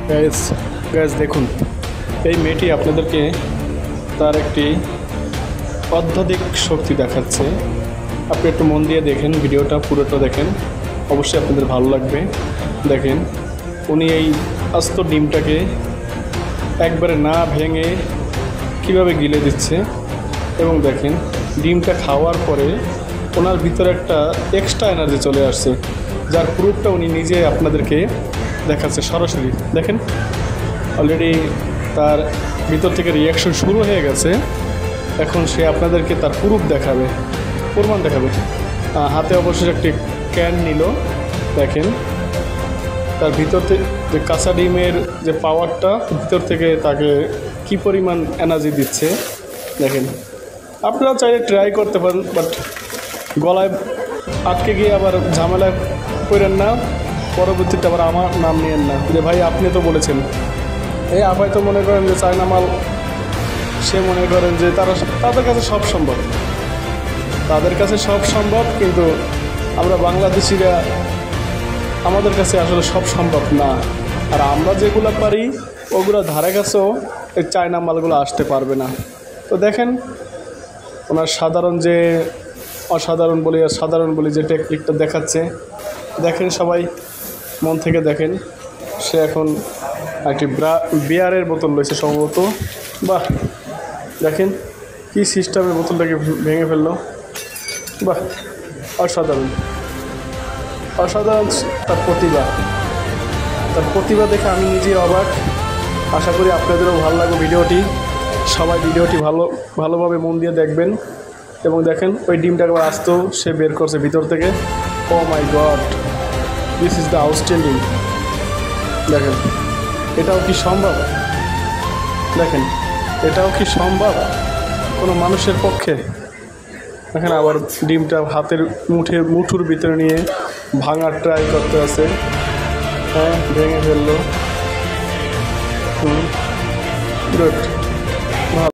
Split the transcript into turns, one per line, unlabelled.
Gas gas দেখুন, এই মেয়েটি আপনাদেরকে তার একটি অত্যধিক শক্তি দেখাচ্ছে। আপনি একটু মন দিয়ে দেখেন, ভিডিওটা পুরোটা দেখেন, অবশ্যই আপনাদের ভালো লাগবে। দেখেন উনি এই আস্ত ডিমটাকে একবারে না ভেঙে কিভাবে গিলে দিচ্ছে, এবং দেখেন ডিমটা খাওয়ার পরে ওনার ভিতরে একটা এক্সট্রা এনার্জি চলে আসছে, যার প্রুফটা উনি নিজে আপনাদেরকে দেখাচ্ছে সরাসরি। দেখেন অলরেডি তার ভিতর থেকে রিয়াকশন শুরু হয়ে গেছে। এখন সে আপনাদেরকে তার প্রুফ দেখাবে, প্রমাণ দেখাবে। হাতে অবশ্যই একটি ক্যান নিল। দেখেন তার ভিতর থেকে যে কাঁচা ডিমের যে পাওয়ারটা ভিতর থেকে তাকে কি পরিমাণ এনার্জি দিচ্ছে দেখেন। আপনারা চাইলে ট্রাই করতে পারেন, বাট গলায় আটকে গিয়ে আবার ঝামেলায় করেন না, পরবর্তীতে আবার আমার নাম নিয়েন না যে ভাই আপনি তো বলেছেন। এই আপাই তো মনে করেন যে চায়না মাল, সে মনে করেন যে তাদের কাছে সব সম্ভব, তাদের কাছে সব সম্ভব, কিন্তু আমরা বাংলাদেশিরা আমাদের কাছে আসলে সব সম্ভব না। আর আমরা যেগুলো পারি ওগুলো ধারে কাছেও এই চায়না মালগুলো আসতে পারবে না। তো দেখেন ওনার সাধারণ যে অসাধারণ বলি আর সাধারণ বলি যে টেকনিকটা দেখাচ্ছে, দেখেন সবাই মন থেকে দেখেন। সে এখন একটি বিয়ারের বোতল রয়েছে সম্ভবত। বাহ, দেখেন কি সিস্টেমের বোতলটাকে ভেঙে ফেললো। বাহ, অসাধারণ অসাধারণ তার প্রতিভা দেখে আমি নিজেই অবাক। আশা করি আপনাদেরও ভালো লাগবে ভিডিওটি। সবাই ভিডিওটি ভালোভাবে মন দিয়ে দেখবেন এবং দেখেন ওই ডিমটাকে আসতেও সে বের করছে ভিতর থেকে। Oh my God, this is the outstanding. দেখেন এটাও কি সম্ভব? দেখেন এটাও কি সম্ভব কোনো মানুষের পক্ষে? দেখেন আবার ডিমটা হাতের মুঠোর ভিতরে নিয়ে ভাঙার ট্রাই করতে আছে। হ্যাঁ, ভেঙে ফেললো। গুড।